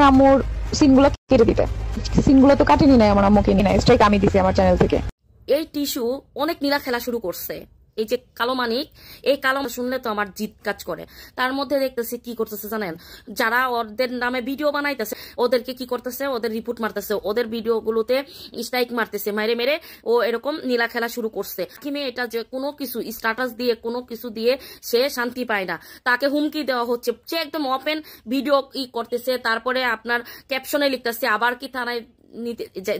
আম্মুর সিনগুলো কেটে দিতে। সিনগুলো তো কাটেনি নাই, আমার আম্মুকে নিয়ে নাই, স্ট্রাইক আমি দিছি আমার চ্যানেল থেকে। এই টিস্যু অনেক নীলা খেলা শুরু করছে। এই যে কালো মানিক, এই কালো শুনলে তো আমার জিদ কাজ করে। তার মধ্যে দেখতেছি কি করতেছে জানেন, যারা ওদের নামে ভিডিও বানাইতেছে ওদেরকে কি করতেছে, ওদের রিপোর্ট মারতেছে, ওদের ভিডিওগুলোতে স্ট্রাইক মারতেছে, মেরে মেরে ও এরকম নীলা খেলা শুরু করছে। কিমে এটা যে কোনো কিছু স্ট্যাটাস দিয়ে কোনো কিছু দিয়ে সে শান্তি পায় না, তাকে হুমকি দেওয়া হচ্ছে। সে একদম ওপেন ভিডিও করতেছে, তারপরে আপনার ক্যাপশনে লিখতেছে আবার কি থানায়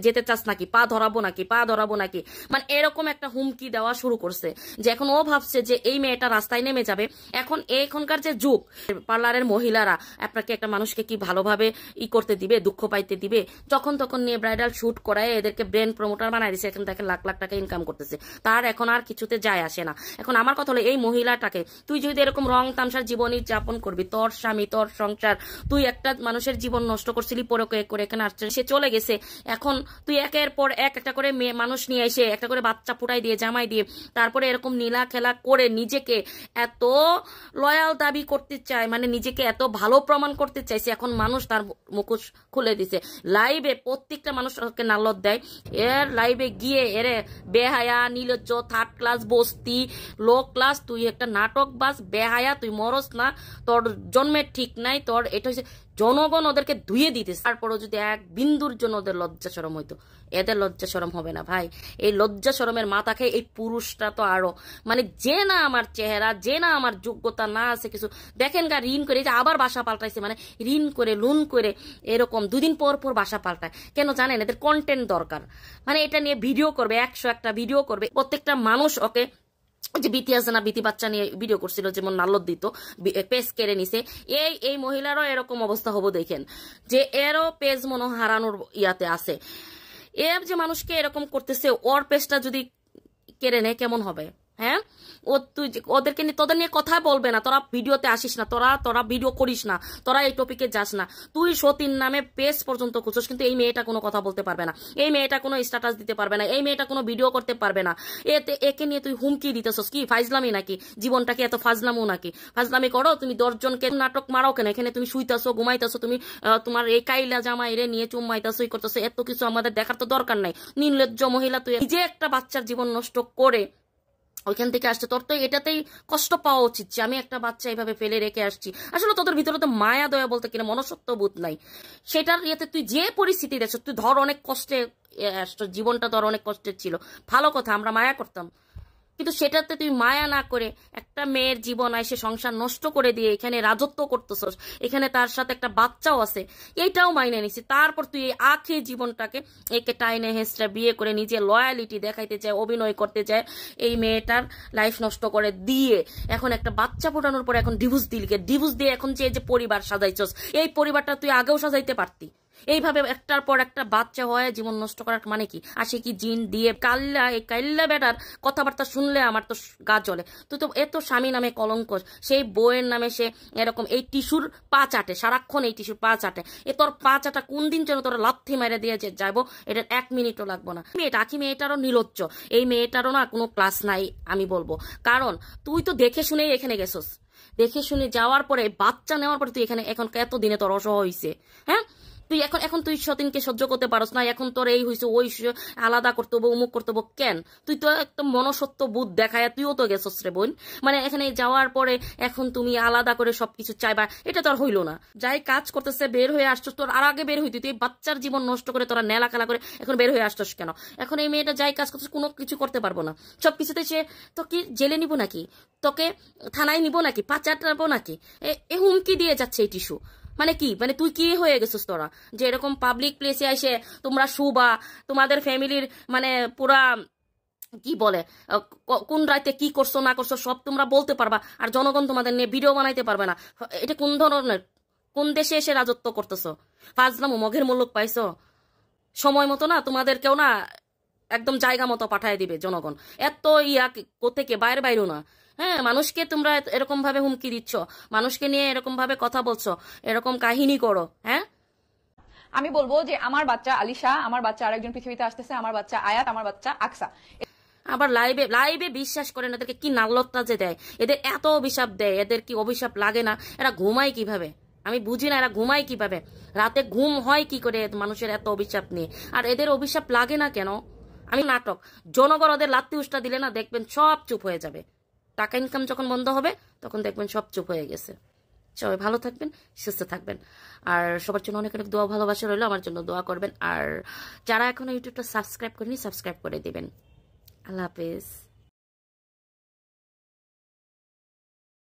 যেতে চাস নাকি, পা ধরাবো নাকি, পা ধরাবো নাকি, মানে এরকম একটা হুমকি দেওয়া শুরু করছে। যে এখন ও ভাবছে যে এই মেয়েটা রাস্তায় নেমে যাবে। এখন এখনকার যে যুগ, পার্লারের মহিলারা আপনাকে একটা মানুষকে কি ভালোভাবে করতে দিবে, দুঃখ পাইতে দিবে? যখন তখন নিয়ে ব্রাইডাল শুট করায় এদেরকে ব্রেন প্রমোটার বানাই দিচ্ছে। এখন দেখেন লাখ লাখ টাকা ইনকাম করতেছে, তার এখন আর কিছুতে যায় আসে না। এখন আমার কথা হলো, এই মহিলাটাকে তুই যদি এরকম রং তামসার জীবনই যাপন করবি, তোর স্বামী, তোর সংসার, তুই একটা মানুষের জীবন নষ্ট করছিলি, পরে করে এখানে আসছে, সে চলে গেছে। এখন তুই একের পর এক একটা করে মানুষ নিয়ে এসে একটা করে বাচ্চা ফুটাই দিয়ে, জামাই দিয়ে, তারপরে এরকম নীলা খেলা করে নিজেকে এত লয়াল দাবি করতে চায়, মানে নিজেকে এত ভালো প্রমাণ করতে চাইছে। এখন মানুষ তার মুখোশ খুলে দিছে। লাইভে প্রত্যেকটা মানুষ ওকে নাল্লত দেয়। এর লাইভে গিয়ে এর বেহায়া, নীলজ্জ, থার্ড ক্লাস, বস্তি, লো ক্লাস, তুই একটা নাটক বাস, বেহায়া, তুই মরস না, তোর জন্মের ঠিক নাই, তোর এটা হচ্ছে জনগণ ওদেরকে ধুয়ে দিতেছে। তারপরও যদি এক বিন্দুর জন্য ওদের লজ্জা শরম হইতো, এদের লজ্জা শরম হবে না ভাই। এই লজ্জা শরমের মাথা খেয়ে এই পুরুষটা তো আরো, মানে যে না আমার চেহারা, যে না আমার যোগ্যতা না আছে কিছু, দেখেন গা ঋণ করে, যে আবার বাসা পাল্টাইছে, মানে ঋণ করে লুন করে এরকম দুদিন পর পর বাসা পাল্টায় কেন জানেন? এদের কন্টেন্ট দরকার, মানে এটা নিয়ে ভিডিও করবে, 100 ভিডিও করবে, প্রত্যেকটা মানুষ ওকে, যে বিতি আছে না, বিতি বাচ্চা নিয়ে ভিডিও করছিল, যেমন নাল্লত দিত, পেজ কেড়ে নিছে। এই মহিলারও এরকম অবস্থা হবো দেখেন, যে এরও পেজ মনে হারানোর ইয়াতে আছে। এর যে মানুষকে এরকম করতেছে, ওর পেজটা যদি কেড়ে নেয় কেমন হবে? হ্যাঁ, ও তুই ওদেরকে নিয়ে, তোদের নিয়ে কথা বলবে না, তোরা ভিডিওতে আসিস না, তোরা ভিডিও করিস না, তোরা এই টপিকে যাস না। তুই সতীর নামে পেজ পর্যন্ত খুঁজছ, কিন্তু এই মেয়েটা কোনো কথা বলতে পারবে না, এই মেয়েটা কোনো স্ট্যাটাস দিতে পারবে না, এই মেয়েটা কোনো ভিডিও করতে পারবে না। একে নিয়ে তুই হুমকি দিতেছস কি? ফাজলামি নাকি? জীবনটাকে এত ফাজলামও নাকি? ফাজলামি করো তুমি, 10 জনকে নাটক মারাও কেন? এখানে তুমি শুইতাছো, ঘুমাইতাছো, তুমি তোমার এই কাইলা জামাই রে নিয়ে চুম্মাইতাছো, ই করতেছো, এত কিছু আমাদের দেখার তো দরকার নাই। নির্লজ্জ মহিলা, তুই নিজে একটা বাচ্চার জীবন নষ্ট করে ওইখান থেকে আসছে, তোর তো এটাতেই কষ্ট পাওয়া উচিত যে আমি একটা বাচ্চা এইভাবে ফেলে রেখে আসছি। আসলে তোদের ভিতরে তো মায়া দয়া বলতে কিনা মনুষ্যত্ব বোধ নাই। সেটার ইয়েতে তুই যে পরিস্থিতি দেখছ, তুই ধর অনেক কষ্টে আসছো, জীবনটা ধর অনেক কষ্টের ছিল, ভালো কথা, আমরা মায়া করতাম, কিন্তু সেটাতে তুই মায়া না করে একটা মেয়ের জীবন এসে সংসার নষ্ট করে দিয়ে এখানে রাজত্ব করতেছস, এখানে তার সাথে একটা বাচ্চাও আছে, এইটাও মাইনে নিছি। তারপর তুই এই আখের জীবনটাকে একে টাইনে হেসটা বিয়ে করে নিজে লয়ালিটি দেখাইতে চায়, অভিনয় করতে চায়, এই মেয়েটার লাইফ নষ্ট করে দিয়ে এখন একটা বাচ্চা ফোটানোর পরে এখন ডিভোর্স দিলিকে, ডিভোর্স দিয়ে এখন যে পরিবার সাজাইছস, এই পরিবারটা তুই আগেও সাজাইতে পারতি। এইভাবে একটার পর একটা বাচ্চা হয়ে জীবন নষ্ট করার মানে কি? আসে কি জিন দিয়ে? কাল্লা বেটার কথাবার্তা শুনলে আমার তো গা জ্বলে। তুই তো এত স্বামী নামে কলঙ্ক, সেই বউয়ের নামে সে এরকম এই টিস্যুর পা চাটে, সারাক্ষণ এই টিস্যুর পা চাটে। তোর পা চাটা কোন দিন যেন তোরা লাথি মেরে দিয়ে যাবো, এটার 1 মিনিটও লাগবো না। আখি মেয়েটারও নির্লজ্জ, এই মেয়েটারও না কোনো ক্লাস নাই আমি বলবো। কারণ তুই তো দেখে শুনেই এখানে গেছস, দেখে শুনে যাওয়ার পরে বাচ্চা নেওয়ার পরে তুই এখানে এখন এত দিনে তোর অসহ হয়েছে। হ্যাঁ, তুই এখন তুই সতীনকে সহ্য করতে পারস না, এখন তোর এই হয়েছে ওই আলাদা করতে হবো, উমুক করতে হবো। কেন? তুই তো একদম মনসত্ব বুধ দেখায় তুইও তো গেছস রে বোন। মানে এখানে যাওয়ার পরে এখন তুমি আলাদা করে সবকিছু চাইবা, এটা তোর হইলো না। যাই কাজ করতেছে বের হয়ে আসছস, তোর আর আগে বের হইতি, তুই বাচ্চার জীবন নষ্ট করে তোরা নেলা খেলা করে এখন বের হয়ে আসছস কেন? এখন এই মেয়েটা যাই কাজ করতেছে কোনো কিছু করতে পারবো না, সবকিছুতে সে তোকে জেলে নিব নাকি, তোকে থানায় নিব নাকি, পাচাটাবো নাকি, এ হুমকি দিয়ে যাচ্ছে এই টিস্যু। মানে কি, মানে তুই কি হয়ে গেছিস তোরা, যে এরকম পাবলিক প্লেসে এসে তোমরা শুবা, তোমাদের ফ্যামিলির মানে পুরা কি বলে কোন রাতে কি করছো না করছো সব তোমরা বলতে পারবা, আর জনগণ তোমাদের নিয়ে ভিডিও বানাইতে পারবে না? এটা কোন ধরনের, কোন দেশে এসে রাজত্ব করতেছো? ফাজলামো মঘের মুলুক পাইছো? সময় মতো না তোমাদের কেউ না একদম জায়গা মতো পাঠায় দিবে জনগণ। এত কোথেকে বাইরেও না। হ্যাঁ, মানুষকে তোমরা এরকম ভাবে হুমকি দিচ্ছ, মানুষকে নিয়ে এরকম ভাবে কথা বলছো, এরকম কাহিনী করো। হ্যাঁ, আমি বলবো যে আমার বাচ্চা আলিশা, আমার বাচ্চা আরেকজন পৃথিবীতে আসতেছে, আমার বাচ্চা আয়াত, আমার বাচ্চা আকসা। আবার লাইভে বিশ্বাস করেন, এদেরকে কি নাল্লতা যে দেয়, এদের এত অভিশাপ দেয়, এদের কি অভিশাপ লাগে না? এরা ঘুমায় কিভাবে? আমি বুঝি না এরা ঘুমায় কিভাবে, রাতে ঘুম হয় কি করে মানুষের এত অভিশাপ নিয়ে। আর এদের অভিশাপ লাগে না কেন? আমি নাটক, জনগণ ওদের লাত্তি উষ্টা দিলে না দেখবেন সব চুপ হয়ে যাবে। টাকা ইনকাম যখন বন্ধ হবে তখন দেখবেন সব চুপ হয়ে গেছে। সবাই ভালো থাকবেন, সুস্থ থাকবেন, আর সবার জন্য অনেক অনেক দোয়া ভালোবাসা রইলো। আমার জন্য দোয়া করবেন, আর যারা এখনো ইউটিউবটা সাবস্ক্রাইব করেনি সাবস্ক্রাইব করে দিবেন। আল্লাহ হাফেজ।